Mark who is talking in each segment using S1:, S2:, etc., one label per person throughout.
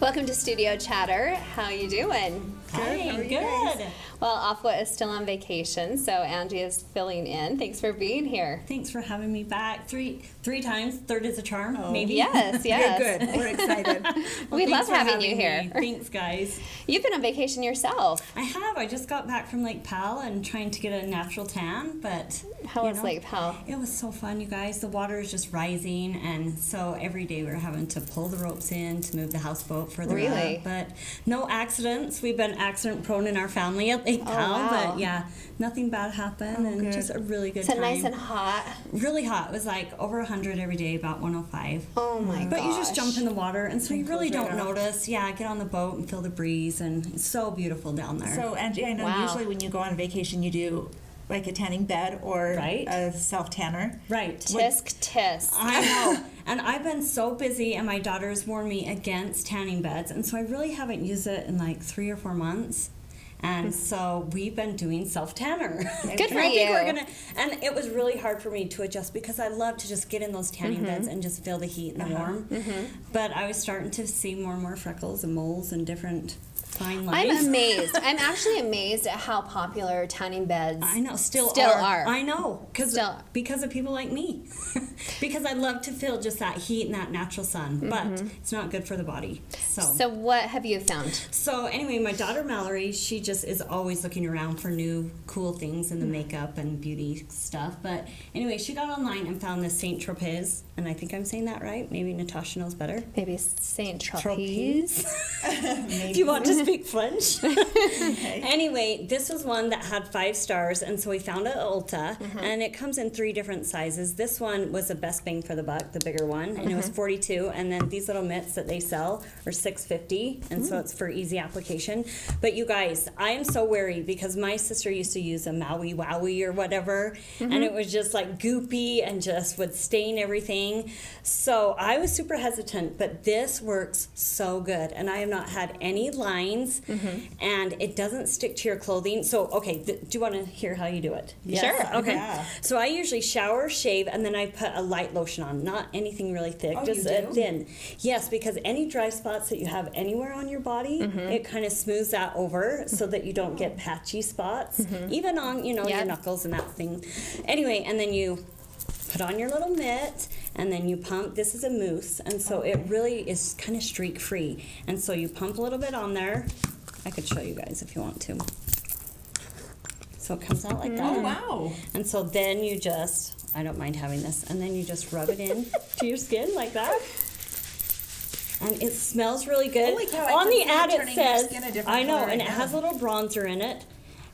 S1: Welcome to Studio Chatter. How you doing?
S2: Good. How are you guys?
S1: Well, Afwa is still on vacation, so Angie is filling in. Thanks for being here.
S2: Thanks for having me back. Three times. Third is a charm, maybe.
S1: Yes.
S3: Good. We're excited.
S1: We love
S2: thanks for
S1: having you here.
S2: me. Thanks, guys.
S1: You've been on vacation yourself.
S2: I have. I just got back from Lake Powell and trying to get a natural tan, but
S1: How was Lake Powell?
S2: It was so fun, you guys. The water is just rising, and so every day we're having to pull the ropes in to move the houseboat further
S1: Really?
S2: up. But no accidents. We've been accident prone in our family at Lake Powell,
S1: wow.
S2: but yeah, nothing bad happened, and
S3: good.
S2: just a really good
S1: So
S2: time.
S1: nice and hot.
S2: Really hot. It was like over 100 every day, about 105.
S1: Oh my gosh.
S2: But you just jump in the water, and so you really
S3: close
S2: don't
S3: right off.
S2: notice. Yeah, get on the boat and feel the breeze, and it's so beautiful down there.
S3: So, Angie, I know
S1: Wow.
S3: usually when you go on vacation, you do like a tanning bed or
S2: Right.
S3: a self-tanner.
S2: right.
S1: Tisk.
S2: I know. And I've been so busy, and my daughter's warned me against tanning beds, and so I really haven't used it in like 3 or 4 months. And so we've been doing self-tanner.
S1: Good for
S2: And I think
S1: you.
S2: we're gonna, and it was really hard for me to adjust because I love to just get in those tanning beds and just feel the heat and the warm. But I was starting to see more and more freckles and moles and different fine
S1: I'm
S2: lines.
S1: amazed. I'm actually amazed at how popular tanning beds
S2: I know, still
S1: are.
S2: I know,
S1: Still.
S2: because of people like me. Because I love to feel just that heat and that natural sun, but it's not good for the body.
S1: So what have you found?
S2: So anyway, my daughter Mallory, she just is always looking around for new cool things in the makeup and beauty stuff. But anyway, she got online and found this Saint Tropez, and I think I'm saying that right. Maybe Natasha knows better.
S1: Maybe Saint Tropez.
S2: If you want to speak French. Anyway, this was one that had 5 stars, and so we found it at Ulta, and it comes in 3 different sizes. This one was the best bang for the buck, the bigger one, and it was $42. And then these little mitts that they sell are $6.50, and so it's for easy application. But you guys, I am so wary because my sister used to use a Maui Wowie or whatever, and it was just like goopy and just would stain everything. So I was super hesitant, but this works so good, and I have not had any lines, and it doesn't stick to your clothing. So, okay, do you want to hear how you do it?
S1: Sure.
S2: Okay.
S3: Yeah.
S2: So I usually shower, shave, and then I put a light lotion on, not anything really thick,
S3: Oh,
S2: just
S3: you
S2: a
S3: do?
S2: thin. Yes, because any dry spots that you have anywhere on your body, it kind of smooths that over so that you don't get patchy spots, even on, your
S1: Yep.
S2: knuckles and that thing. Anyway, and then you put on your little mitt, and then you pump. This is a mousse, and so it really is kind of streak free. And so you pump a little bit on there. I could show you guys if you want to. So it comes out like that.
S3: Oh, wow.
S2: And so then you just, I don't mind having this, and then you just rub it in to your skin like that. And it smells really good.
S3: Holy cow, I
S2: On
S3: can
S2: the
S3: see it
S2: ad it
S3: turning your
S2: says,
S3: skin a different
S2: I know,
S3: color
S2: and
S3: right
S2: it has a
S3: now.
S2: little bronzer in it.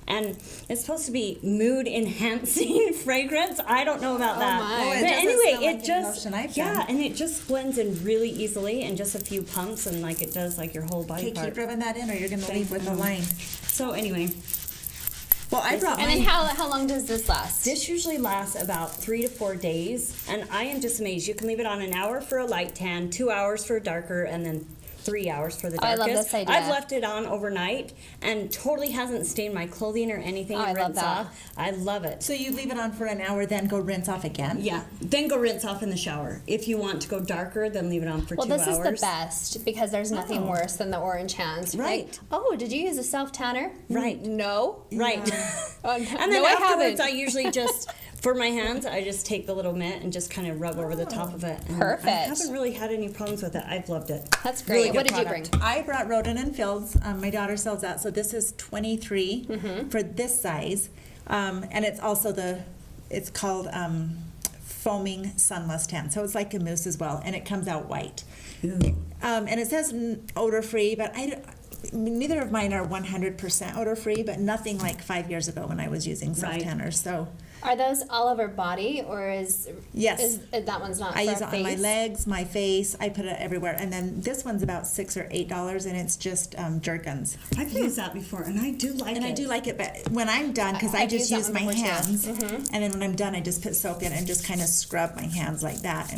S2: And it's supposed to be mood enhancing fragrance. I don't know about that.
S1: my. Oh,
S3: it
S2: but
S3: doesn't
S2: anyway,
S3: smell like
S2: it
S3: the
S2: just
S3: lotion I've
S2: yeah,
S3: done.
S2: and it just blends in really easily in just a few pumps, and like it does like your whole body
S3: Okay,
S2: part.
S3: keep rubbing that in or you're going to leave with a line.
S2: So anyway,
S3: Well, I brought
S1: And
S3: mine.
S1: then how long does this last?
S2: this usually lasts about 3 to 4 days, and I am just amazed. You can leave it on an hour for a light tan, 2 hours for a darker, and then 3 hours for the
S1: Oh, I
S2: darkest.
S1: love this idea.
S2: I've left it on overnight and totally hasn't stained my clothing or anything.
S1: Oh, I
S2: and
S1: love
S2: rinse
S1: that.
S2: off. I love it.
S3: So you leave it on for an hour, then go rinse off again?
S2: Yeah, then go rinse off in the shower. If you want to go darker, then leave it on for
S1: Well,
S2: 2
S1: this
S2: hours.
S1: is the best because there's nothing
S3: Oh.
S1: worse than the orange hands.
S2: Right.
S1: Like, oh, did you use a self tanner?
S2: Right.
S1: No.
S2: Right.
S1: Oh,
S2: And then
S1: no, I
S2: afterwards,
S1: haven't.
S2: I usually just, for my hands, I just take the little mitt and just kind of rub over the top of it. And
S1: Perfect.
S2: I haven't really had any problems with it. I've loved it.
S1: That's
S2: Really
S1: great.
S2: good
S1: What did you
S2: product.
S1: bring?
S3: I brought Roden and Fields. My daughter sells that, so this is 23 for this size, and it's also it's called foaming sunless tan. So it's like a mousse as well, and it comes out white. And it says odor free, but neither of mine are 100% odor free, but nothing like 5 years ago when I was using self
S2: Right.
S3: tanners. So
S1: Are those all over body or is
S3: Yes.
S1: that one's not?
S3: I
S1: for
S3: use it
S1: our
S3: on my
S1: face?
S3: legs, my face. I put it everywhere. And then this one's about $6 or $8, and it's just Jergens.
S2: I've used that before, and I do like it.
S3: And I do like it, but when I'm done, because I
S1: I've
S3: just
S1: used that
S3: use
S1: one
S3: my
S1: before, too.
S3: hands, and then when I'm done, I just put soap in and just kind of scrub my hands like that.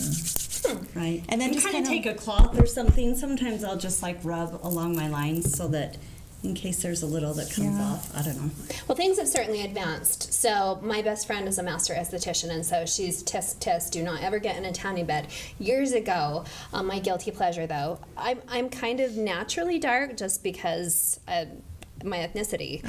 S2: Right.
S3: And then just
S2: kind of
S3: kinda-
S2: take a cloth or something. Sometimes I'll just like rub along my lines so that in case there's a little that comes off. I don't know.
S1: Well, things have certainly advanced. So my best friend is a master esthetician, and so she's tisk, do not ever get in a tanning bed. Years ago, my guilty pleasure though, I'm kind of naturally dark just because my ethnicity.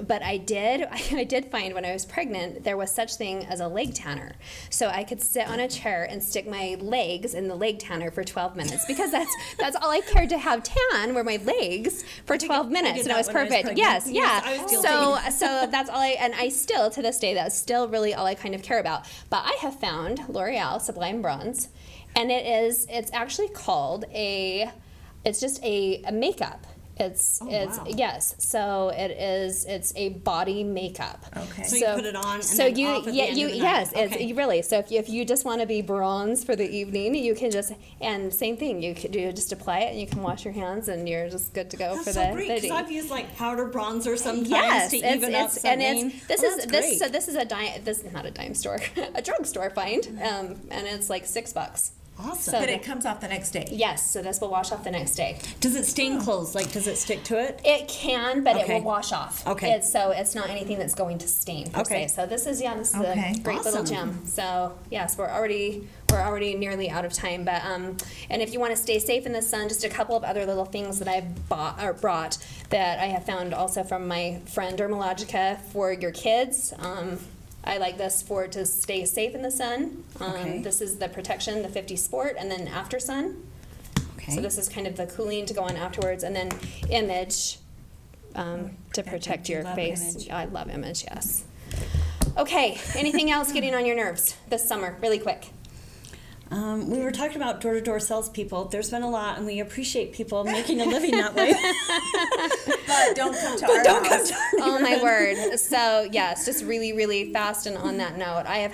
S1: But I did find when I was pregnant there was such thing as a leg tanner. So I could sit on a chair and stick my legs in the leg tanner for 12 minutes because that's all I cared to have tan were my legs for 12 minutes, and it was perfect. Yes, yeah.
S2: I was guilty.
S1: So that's all I still to this day that's still really all I kind of care about. But I have found L'Oreal Sublime Bronze, and it's actually called it's just a makeup. It's yes. So it's a body makeup.
S3: Okay.
S2: So you put it on and
S1: so
S2: then
S1: you
S2: off at the end of the
S1: yes,
S2: night.
S1: it's
S2: Okay.
S1: really. So if you just want to be bronze for the evening, you can just and same thing. You just apply it and you can wash your hands and you're just good to go
S2: That's
S1: for
S2: so
S1: the
S2: great,
S1: the
S2: because
S1: day.
S2: I've used like powder bronzer sometimes
S1: Yes,
S2: to even up something.
S1: and this
S2: That's
S1: is
S2: great.
S1: this is not a dime store, a drugstore find, and it's like $6.
S2: Awesome.
S1: So
S3: But it comes off the next day.
S1: yes, so this will wash off the next day.
S2: Does it stain clothes? Like, does it stick to it?
S1: It can, but it
S2: Okay.
S1: will wash off.
S2: Okay.
S1: It's not anything that's going to stain per
S2: Okay.
S1: se. So this is
S3: Okay.
S1: a great little
S2: Awesome.
S1: gem. So yes, we're already nearly out of time. But and if you want to stay safe in the sun, just a couple of other little things that I've brought that I have found also from my friend Dermalogica for your kids. I like this to stay safe in the sun.
S2: Okay.
S1: This is the protection, the 50 Sport, and then after sun.
S2: Okay.
S1: So this is kind of the cooling to go on afterwards, and then Image to protect your
S2: love
S1: face.
S2: Image.
S1: I love Image, yes. Okay, anything else getting on your nerves this summer, really quick?
S2: We were talking about door-to-door salespeople. There's been a lot, and we appreciate people making a living that way.
S3: But don't come to our house.
S1: Oh my word. So yes, just really, really fast and on that note, I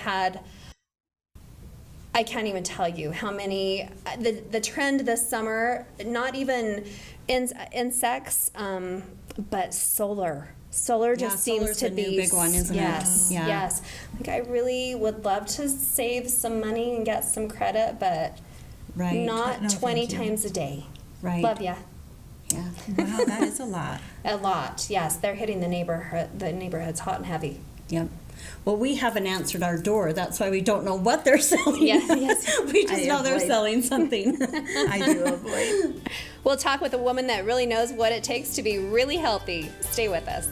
S1: can't even tell you how many, the trend this summer, not even insects, but solar. Solar just seems
S2: solar's
S1: to
S2: the new
S1: be
S2: big one, isn't it?
S1: yes,
S2: Yeah.
S1: yes. Like I really would love to save some money and get some credit, but
S2: Right.
S1: not
S3: No,
S1: 20
S3: thank you.
S1: times a day.
S2: Right.
S1: Love ya.
S2: Yeah.
S3: Wow, that is a lot.
S1: A lot, yes. They're hitting the neighborhoods hot and heavy.
S2: Yep. Well, we haven't answered our door. That's why we don't know what they're selling.
S1: Yes, yes.
S2: We just
S3: I
S2: know they're
S3: avoid.
S2: selling something.
S3: I do avoid.
S1: We'll talk with a woman that really knows what it takes to be really healthy. Stay with us.